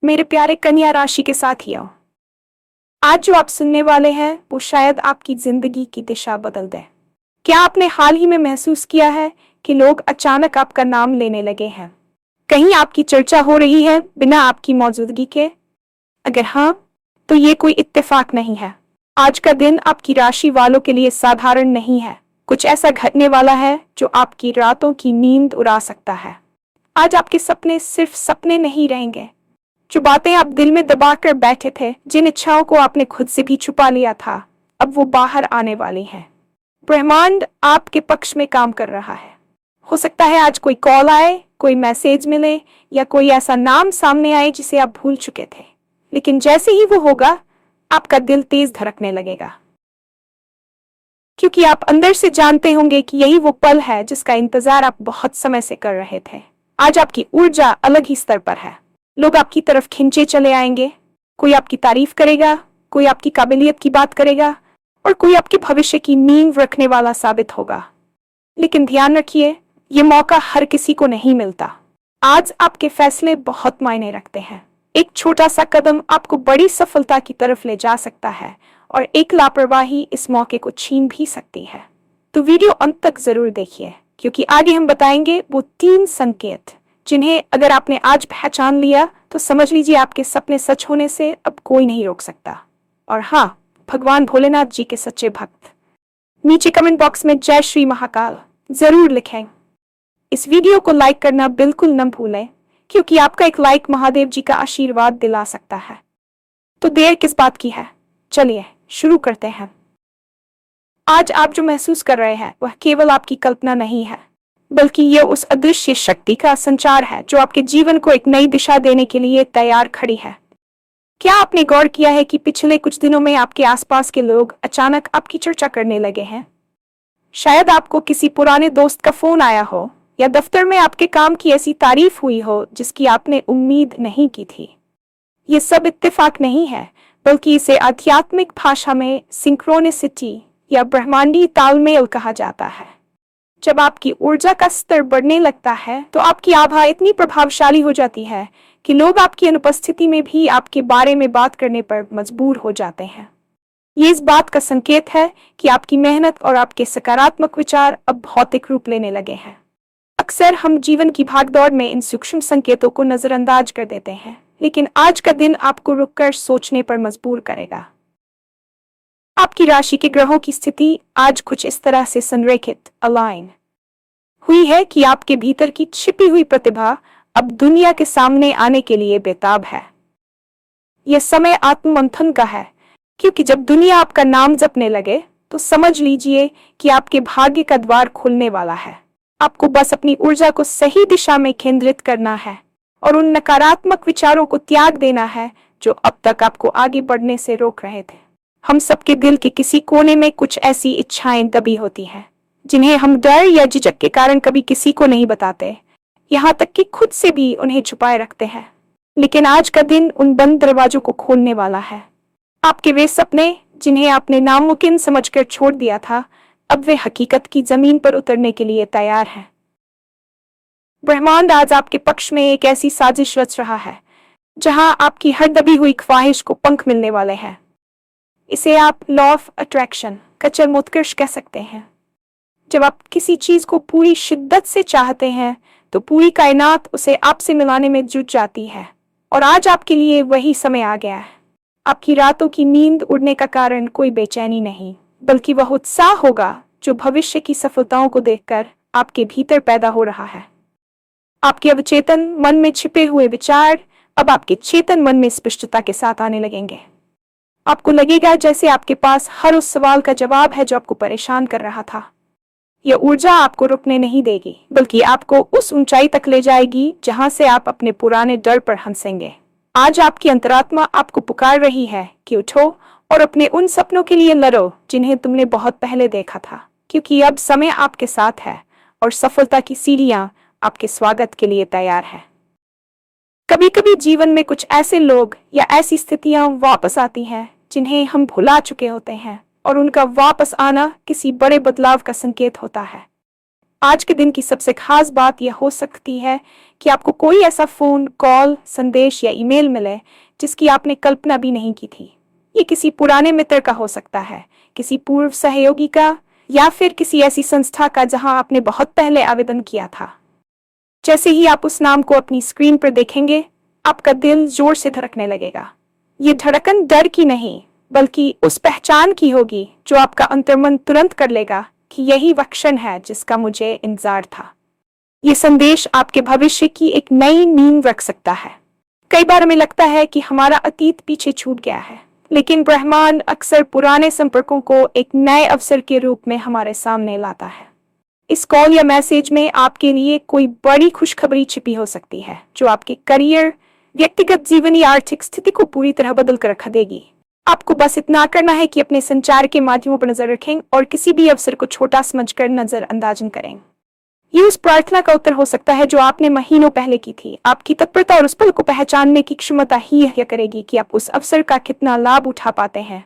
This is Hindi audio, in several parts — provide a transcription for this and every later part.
मेरे प्यारे कन्या राशि के साथियों, आज जो आप सुनने वाले हैं वो शायद आपकी जिंदगी की दिशा बदल दे। क्या आपने हाल ही में महसूस किया है कि लोग अचानक आपका नाम लेने लगे हैं? कहीं आपकी चर्चा हो रही है बिना आपकी मौजूदगी के? अगर हाँ, तो ये कोई इत्तेफाक नहीं है। आज का दिन आपकी राशि वालों के लिए साधारण नहीं है। कुछ ऐसा घटने वाला है जो आपकी रातों की नींद उड़ा सकता है। आज आपके सपने सिर्फ सपने नहीं रहेंगे। जो बातें आप दिल में दबा कर बैठे थे, जिन इच्छाओं को आपने खुद से भी छुपा लिया था, अब वो बाहर आने वाली हैं। ब्रह्मांड आपके पक्ष में काम कर रहा है। हो सकता है आज कोई कॉल आए, कोई मैसेज मिले या कोई ऐसा नाम सामने आए जिसे आप भूल चुके थे। लेकिन जैसे ही वो होगा, आपका दिल तेज धड़कने लगेगा, क्योंकि आप अंदर से जानते होंगे कि यही वो पल है जिसका इंतजार आप बहुत समय से कर रहे थे। आज आपकी ऊर्जा अलग ही स्तर पर है। लोग आपकी तरफ खिंचे चले आएंगे। कोई आपकी तारीफ करेगा, कोई आपकी काबिलियत की बात करेगा और कोई आपके भविष्य की नींव रखने वाला साबित होगा। लेकिन ध्यान रखिए, ये मौका हर किसी को नहीं मिलता। आज आपके फैसले बहुत मायने रखते हैं। एक छोटा सा कदम आपको बड़ी सफलता की तरफ ले जा सकता है और एक लापरवाही इस मौके को छीन भी सकती है। तो वीडियो अंत तक जरूर देखिए, क्योंकि आगे हम बताएंगे वो 3 संकेत जिन्हें अगर आपने आज पहचान लिया तो समझ लीजिए आपके सपने सच होने से अब कोई नहीं रोक सकता। और हाँ, भगवान भोलेनाथ जी के सच्चे भक्त नीचे कमेंट बॉक्स में जय श्री महाकाल जरूर लिखें। इस वीडियो को लाइक करना बिल्कुल न भूलें, क्योंकि आपका एक लाइक महादेव जी का आशीर्वाद दिला सकता है। तो देर किस बात की है, चलिए शुरू करते हैं। आज आप जो महसूस कर रहे हैं वह केवल आपकी कल्पना नहीं है, बल्कि यह उस अदृश्य शक्ति का संचार है जो आपके जीवन को एक नई दिशा देने के लिए तैयार खड़ी है। क्या आपने गौर किया है कि पिछले कुछ दिनों में आपके आसपास के लोग अचानक आपकी चर्चा करने लगे हैं? शायद आपको किसी पुराने दोस्त का फोन आया हो या दफ्तर में आपके काम की ऐसी तारीफ हुई हो जिसकी आपने उम्मीद नहीं की थी। ये सब इत्तेफाक नहीं है, बल्कि इसे आध्यात्मिक भाषा में सिंक्रोनिसिटी या ब्रह्मांडीय तालमेल कहा जाता है। जब आपकी ऊर्जा का स्तर बढ़ने लगता है तो आपकी आभा इतनी प्रभावशाली हो जाती है कि लोग आपकी अनुपस्थिति में भी आपके बारे में बात करने पर मजबूर हो जाते हैं। ये इस बात का संकेत है कि आपकी मेहनत और आपके सकारात्मक विचार अब भौतिक रूप लेने लगे हैं। अक्सर हम जीवन की भागदौड़ में इन सूक्ष्म संकेतों को नजरअंदाज कर देते हैं, लेकिन आज का दिन आपको रुककर सोचने पर मजबूर करेगा। आपकी राशि के ग्रहों की स्थिति आज कुछ इस तरह से संरेखित अलाइन हुई है कि आपके भीतर की छिपी हुई प्रतिभा अब दुनिया के सामने आने के लिए बेताब है। यह समय आत्ममंथन का है, क्योंकि जब दुनिया आपका नाम जपने लगे तो समझ लीजिए कि आपके भाग्य का द्वार खुलने वाला है। आपको बस अपनी ऊर्जा को सही दिशा में केंद्रित करना है और उन नकारात्मक विचारों को त्याग देना है जो अब तक आपको आगे बढ़ने से रोक रहे थे। हम सबके दिल के किसी कोने में कुछ ऐसी इच्छाएं दबी होती हैं जिन्हें हम डर या झिझक के कारण कभी किसी को नहीं बताते, यहाँ तक कि खुद से भी उन्हें छुपाए रखते हैं। लेकिन आज का दिन उन बंद दरवाजों को खोलने वाला है। आपके वे सपने जिन्हें आपने नामुमकिन समझकर छोड़ दिया था, अब वे हकीकत की जमीन पर उतरने के लिए तैयार हैं। ब्रह्मांड आज आपके पक्ष में एक ऐसी साजिश रच रहा है जहां आपकी हर दबी हुई ख्वाहिश को पंख मिलने वाले हैं। इसे आप लॉ ऑफ अट्रैक्शन का चरमोत्कर्ष कह सकते हैं। जब आप किसी चीज को पूरी शिद्दत से चाहते हैं तो पूरी कायनात उसे आपसे मिलाने में जुट जाती है, और आज आपके लिए वही समय आ गया है। आपकी रातों की नींद उड़ने का कारण कोई बेचैनी नहीं, बल्कि वह उत्साह होगा जो भविष्य की सफलताओं को देखकर आपके भीतर पैदा हो रहा है। आपके अवचेतन मन में छिपे हुए विचार अब आपके चेतन मन में स्पष्टता के साथ आने लगेंगे। आपको लगेगा जैसे आपके पास हर उस सवाल का जवाब है जो आपको परेशान कर रहा था। यह ऊर्जा आपको रुकने नहीं देगी, बल्कि आपको उस ऊंचाई तक ले जाएगी जहां से आप अपने पुराने डर पर हंसेंगे। आज आपकी अंतरात्मा आपको पुकार रही है कि उठो और अपने उन सपनों के लिए लड़ो जिन्हें तुमने बहुत पहले देखा था, क्योंकि अब समय आपके साथ है और सफलता की सीढ़ियां आपके स्वागत के लिए तैयार है। कभी कभी जीवन में कुछ ऐसे लोग या ऐसी स्थितियां वापस आती हैं जिन्हें हम भुला चुके होते हैं, और उनका वापस आना किसी बड़े बदलाव का संकेत होता है। आज के दिन की सबसे खास बात यह हो सकती है कि आपको कोई ऐसा फोन कॉल संदेश या ईमेल मिले जिसकी आपने कल्पना भी नहीं की थी। ये किसी पुराने मित्र का हो सकता है, किसी पूर्व सहयोगी का, या फिर किसी ऐसी संस्था का जहां आपने बहुत पहले आवेदन किया था। जैसे ही आप उस नाम को अपनी स्क्रीन पर देखेंगे, आपका दिल जोर से धड़कने लगेगा। ये धड़कन डर की नहीं, बल्कि उस पहचान की होगी जो आपका अंतर्मन तुरंत कर लेगा कि यही वह क्षण है जिसका मुझे इंतजार था। ये संदेश आपके भविष्य की एक नई नींव रख सकता है। कई बार हमें लगता है कि हमारा अतीत पीछे छूट गया है, लेकिन ब्रह्मांड अक्सर पुराने संपर्कों को एक नए अवसर के रूप में हमारे सामने लाता है। इस कॉल या मैसेज में आपके लिए कोई बड़ी खुशखबरी छिपी हो सकती है जो आपके करियर, व्यक्तिगत जीवन या आर्थिक स्थिति को पूरी तरह बदल कर रख देगी। आपको बस इतना करना है कि अपने संचार के माध्यमों पर नजर रखें और किसी भी अवसर को छोटा समझकर नजरअंदाज करें। ये उस प्रार्थना का उत्तर हो सकता है जो आपने महीनों पहले की थी। आपकी तत्परता और उस पल को पहचानने की क्षमता ही यह करेगी कि आप उस अवसर का कितना लाभ उठा पाते हैं।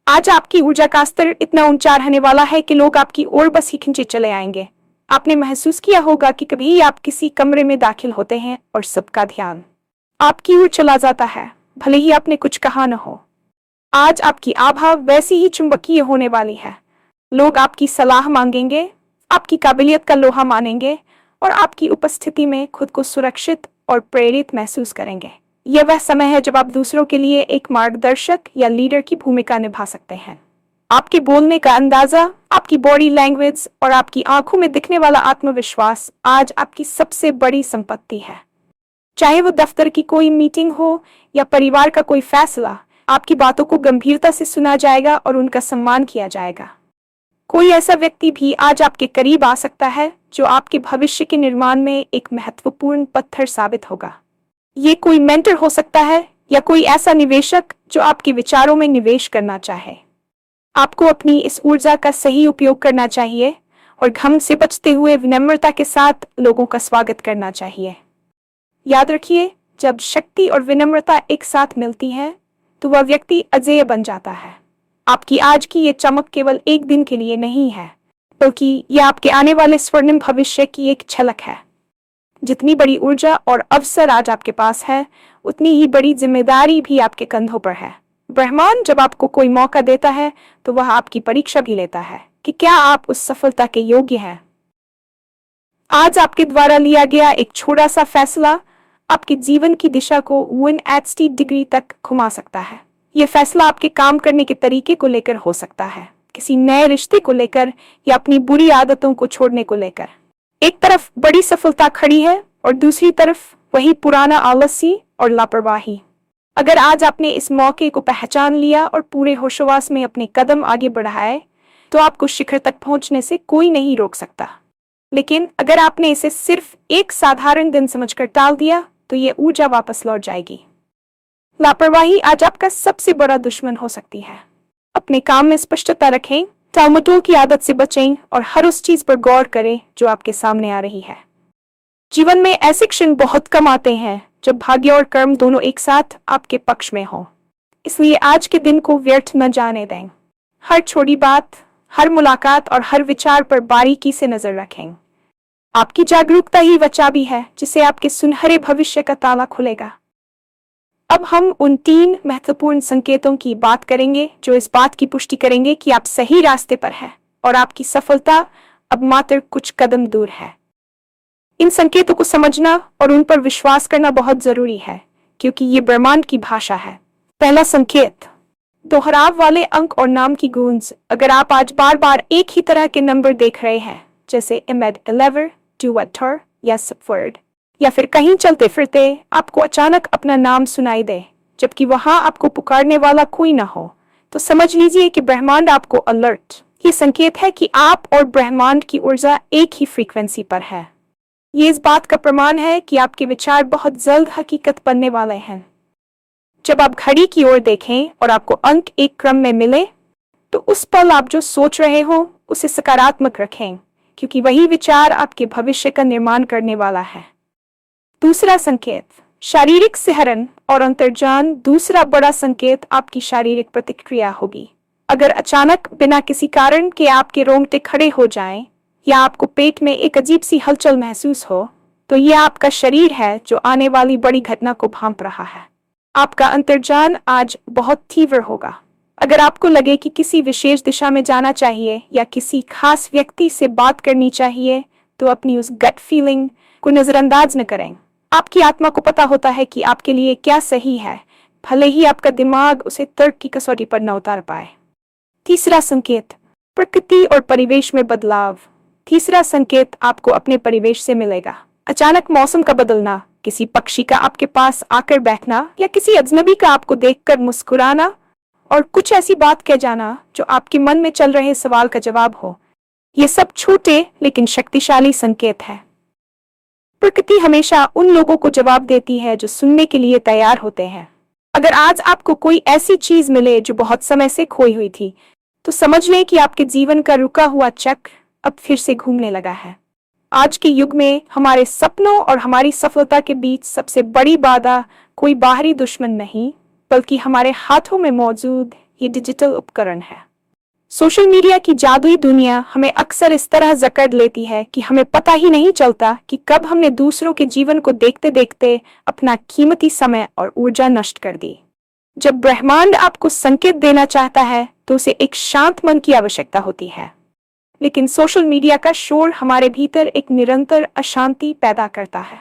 आज आपकी ऊर्जा का स्तर इतना ऊंचा रहने वाला है कि लोग आपकी ओर बस ही खिंचे चले आएंगे। आपने महसूस किया होगा कि कभी आप किसी कमरे में दाखिल होते हैं और सबका ध्यान आपकी ओर चला जाता है, भले ही आपने कुछ कहा न हो। आज आपकी आभा वैसी ही चुंबकीय होने वाली है। लोग आपकी सलाह मांगेंगे, आपकी काबिलियत का लोहा मानेंगे और आपकी उपस्थिति में खुद को सुरक्षित और प्रेरित महसूस करेंगे। यह वह समय है जब आप दूसरों के लिए एक मार्गदर्शक या लीडर की भूमिका निभा सकते हैं। आपके बोलने का अंदाजा, आपकी बॉडी लैंग्वेज और आपकी आंखों में दिखने वाला आत्मविश्वास आज आपकी सबसे बड़ी संपत्ति है। चाहे वो दफ्तर की कोई मीटिंग हो या परिवार का कोई फैसला, आपकी बातों को गंभीरता से सुना जाएगा और उनका सम्मान किया जाएगा। कोई ऐसा व्यक्ति भी आज आपके करीब आ सकता है जो आपके भविष्य के निर्माण में एक महत्वपूर्ण पत्थर साबित होगा। ये कोई मेंटर हो सकता है या कोई ऐसा निवेशक जो आपके विचारों में निवेश करना चाहे। आपको अपनी इस ऊर्जा का सही उपयोग करना चाहिए और घमंड से बचते हुए विनम्रता के साथ लोगों का स्वागत करना चाहिए। याद रखिए, जब शक्ति और विनम्रता एक साथ मिलती है तो वह व्यक्ति अजेय बन जाता है। आपकी आज की ये चमक केवल एक दिन के लिए नहीं है, बल्कि यह आपके आने वाले स्वर्णिम भविष्य की एक झलक है। जितनी बड़ी ऊर्जा और अवसर आज आपके पास है, उतनी ही बड़ी जिम्मेदारी भी आपके कंधों पर है। ब्रह्मांड जब आपको कोई मौका देता है तो वह आपकी परीक्षा भी लेता है कि क्या आप उस सफलता के योग्य हैं। आज आपके द्वारा लिया गया एक छोटा सा फैसला आपके जीवन की दिशा को 180 डिग्री तक घुमा सकता है। यह फैसला आपके काम करने के तरीके को लेकर हो सकता है, किसी नए रिश्ते को लेकर या अपनी बुरी आदतों को छोड़ने को लेकर। एक तरफ बड़ी सफलता खड़ी है और दूसरी तरफ वही पुराना आलस्य और लापरवाही। अगर आज आपने इस मौके को पहचान लिया और पूरे होशोवास में अपने कदम आगे बढ़ाए, तो आपको शिखर तक पहुंचने से कोई नहीं रोक सकता। लेकिन अगर आपने इसे सिर्फ एक साधारण दिन समझकर टाल दिया, तो ये ऊर्जा वापस लौट जाएगी। लापरवाही आज आपका सबसे बड़ा दुश्मन हो सकती है। अपने काम में स्पष्टता रखें, टालमटोल की आदत से बचें और हर उस चीज पर गौर करें जो आपके सामने आ रही है। जीवन में ऐसे क्षण बहुत कम आते हैं जब भाग्य और कर्म दोनों एक साथ आपके पक्ष में हो। इसलिए आज के दिन को व्यर्थ न जाने दें। हर छोटी बात, हर मुलाकात और हर विचार पर बारीकी से नजर रखें। आपकी जागरूकता ही वह चाबी है जिसे आपके सुनहरे भविष्य का ताला खुलेगा। अब हम उन 3 महत्वपूर्ण संकेतों की बात करेंगे जो इस बात की पुष्टि करेंगे कि आप सही रास्ते पर हैं और आपकी सफलता अब मात्र कुछ कदम दूर है। इन संकेतों को समझना और उन पर विश्वास करना बहुत जरूरी है, क्योंकि ये ब्रह्मांड की भाषा है। पहला संकेत, दोहराव वाले अंक और नाम की गूंज। अगर आप आज बार बार एक ही तरह के नंबर देख रहे हैं, जैसे इमेड 11, डुअटर या सबवर्ड, या फिर कहीं चलते फिरते आपको अचानक अपना नाम सुनाई दे जबकि वहां आपको पुकारने वाला कोई ना हो, तो समझ लीजिए कि ब्रह्मांड आपको अलर्ट। ये संकेत है कि आप और ब्रह्मांड की ऊर्जा एक ही फ्रीक्वेंसी पर है। ये इस बात का प्रमाण है कि आपके विचार बहुत जल्द हकीकत बनने वाले हैं। जब आप घड़ी की ओर देखें और आपको अंक एक क्रम में मिले, तो उस पल आप जो सोच रहे हो उसे सकारात्मक रखें, क्योंकि वही विचार आपके भविष्य का निर्माण करने वाला है। दूसरा संकेत, शारीरिक सिहरन और अंतर्ज्ञान। दूसरा बड़ा संकेत आपकी शारीरिक प्रतिक्रिया होगी। अगर अचानक बिना किसी कारण के आपके रोंगटे खड़े हो जाएं, या आपको पेट में एक अजीब सी हलचल महसूस हो, तो यह आपका शरीर है जो आने वाली बड़ी घटना को भांप रहा है। आपका अंतर्ज्ञान आज बहुत तीव्र होगा। अगर आपको लगे कि किसी विशेष दिशा में जाना चाहिए या किसी खास व्यक्ति से बात करनी चाहिए, तो अपनी उस गट फीलिंग को नजरअंदाज न करें। आपकी आत्मा को पता होता है कि आपके लिए क्या सही है, भले ही आपका दिमाग उसे तर्क की कसौटी पर न उतार पाए। तीसरा संकेत, प्रकृति और परिवेश में बदलाव। तीसरा संकेत आपको अपने परिवेश से मिलेगा। अचानक मौसम का बदलना, किसी पक्षी का आपके पास आकर बैठना या किसी अजनबी का आपको देखकर मुस्कुराना और कुछ ऐसी बात कह जाना जो आपके मन में चल रहे सवाल का जवाब हो। ये सब छोटे लेकिन शक्तिशाली संकेत है। प्रकृति हमेशा उन लोगों को जवाब देती है जो सुनने के लिए तैयार होते हैं। अगर आज आपको कोई ऐसी चीज मिले जो बहुत समय से खोई हुई थी, तो समझ लें कि आपके जीवन का रुका हुआ चक्र अब फिर से घूमने लगा है। आज के युग में हमारे सपनों और हमारी सफलता के बीच सबसे बड़ी बाधा कोई बाहरी दुश्मन नहीं, बल्कि हमारे हाथों में मौजूद ये डिजिटल उपकरण है। सोशल मीडिया की जादुई दुनिया हमें अक्सर इस तरह जकड़ लेती है कि हमें पता ही नहीं चलता कि कब हमने दूसरों के जीवन को देखते देखते अपना कीमती समय और ऊर्जा नष्ट कर दी। जब ब्रह्मांड आपको संकेत देना चाहता है, तो उसे एक शांत मन की आवश्यकता होती है। लेकिन सोशल मीडिया का शोर हमारे भीतर एक निरंतर अशांति पैदा करता है।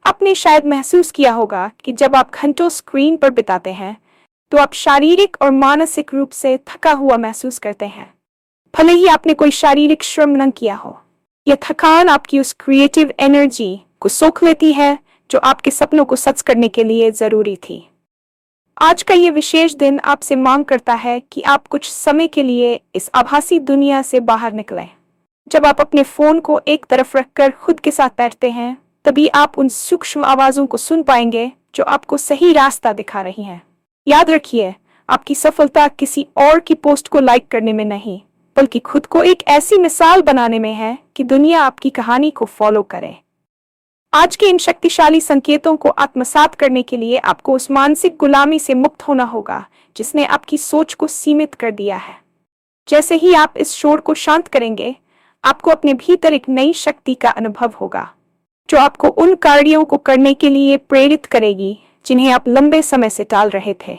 आपने शायद महसूस किया होगा कि जब आप घंटों स्क्रीन पर बिताते हैं, तो आप शारीरिक और मानसिक रूप से थका हुआ महसूस करते हैं, भले ही आपने कोई शारीरिक श्रम न किया हो। यह थकान आपकी उस क्रिएटिव एनर्जी को सोख लेती है जो आपके सपनों को सच करने के लिए जरूरी थी। आज का ये विशेष दिन आपसे मांग करता है कि आप कुछ समय के लिए इस आभासी दुनिया से बाहर निकलें। जब आप अपने फोन को एक तरफ रखकर खुद के साथ बैठते हैं, तभी आप उन सूक्ष्म आवाजों को सुन पाएंगे जो आपको सही रास्ता दिखा रही हैं। याद रखिए, आपकी सफलता किसी और की पोस्ट को लाइक करने में नहीं, बल्कि खुद को एक ऐसी मिसाल बनाने में है कि दुनिया आपकी कहानी को फॉलो करे। आज के इन शक्तिशाली संकेतों को आत्मसात करने के लिए आपको उस मानसिक गुलामी से मुक्त होना होगा जिसने आपकी सोच को सीमित कर दिया है। जैसे ही आप इस शोर को शांत करेंगे, आपको अपने भीतर एक नई शक्ति का अनुभव होगा जो आपको उन कार्यों को करने के लिए प्रेरित करेगी जिन्हें आप लंबे समय से टाल रहे थे।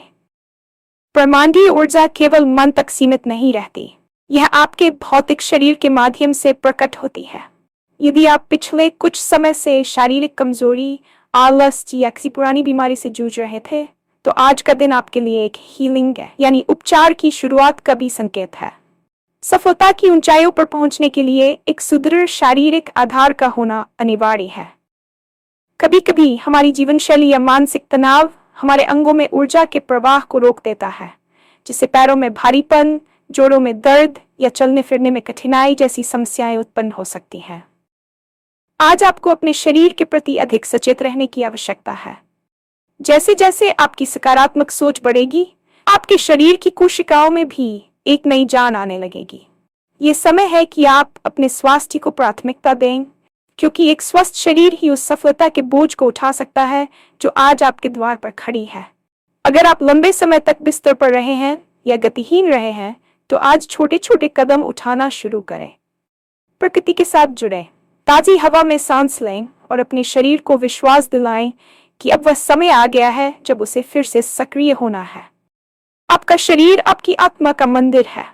ब्रह्मांडीय ऊर्जा केवल मन तक सीमित नहीं रहती, यह आपके भौतिक शरीर के माध्यम से प्रकट होती है। यदि आप पिछले कुछ समय से शारीरिक कमजोरी, आलस या किसी पुरानी बीमारी से जूझ रहे थे, तो आज का दिन आपके लिए एक हीलिंग है, यानी उपचार की शुरुआत का भी संकेत है। सफलता की ऊंचाइयों पर पहुंचने के लिए एक सुदृढ़ शारीरिक आधार का होना अनिवार्य है। कभी कभी हमारी जीवन शैली या मानसिक तनाव हमारे अंगों में ऊर्जा के प्रवाह को रोक देता है, जिससे पैरों में भारीपन, जोड़ों में दर्द या चलने फिरने में कठिनाई जैसी समस्याएं उत्पन्न हो सकती हैं। आज आपको अपने शरीर के प्रति अधिक सचेत रहने की आवश्यकता है। जैसे जैसे आपकी सकारात्मक सोच बढ़ेगी, आपके शरीर की कोशिकाओं में भी एक नई जान आने लगेगी। ये समय है कि आप अपने स्वास्थ्य को प्राथमिकता दें, क्योंकि एक स्वस्थ शरीर ही उस सफलता के बोझ को उठा सकता है जो आज आपके द्वार पर खड़ी है। अगर आप लंबे समय तक बिस्तर पर रहे हैं या गतिहीन रहे हैं, तो आज छोटे छोटे कदम उठाना शुरू करें। प्रकृति के साथ जुड़ें, ताजी हवा में सांस लें और अपने शरीर को विश्वास दिलाएं कि अब वह समय आ गया है जब उसे फिर से सक्रिय होना है। आपका शरीर आपकी आत्मा का मंदिर है,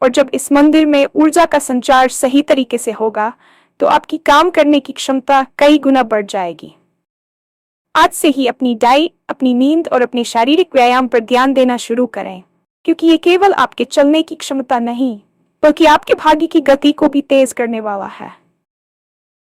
और जब इस मंदिर में ऊर्जा का संचार सही तरीके से होगा, तो आपकी काम करने की क्षमता कई गुना बढ़ जाएगी। आज से ही अपनी डाइट, अपनी नींद और अपने शारीरिक व्यायाम पर ध्यान देना शुरू करें, क्योंकि ये केवल आपके चलने की क्षमता नहीं, बल्कि आपके भाग्य की गति को भी तेज करने वाला है।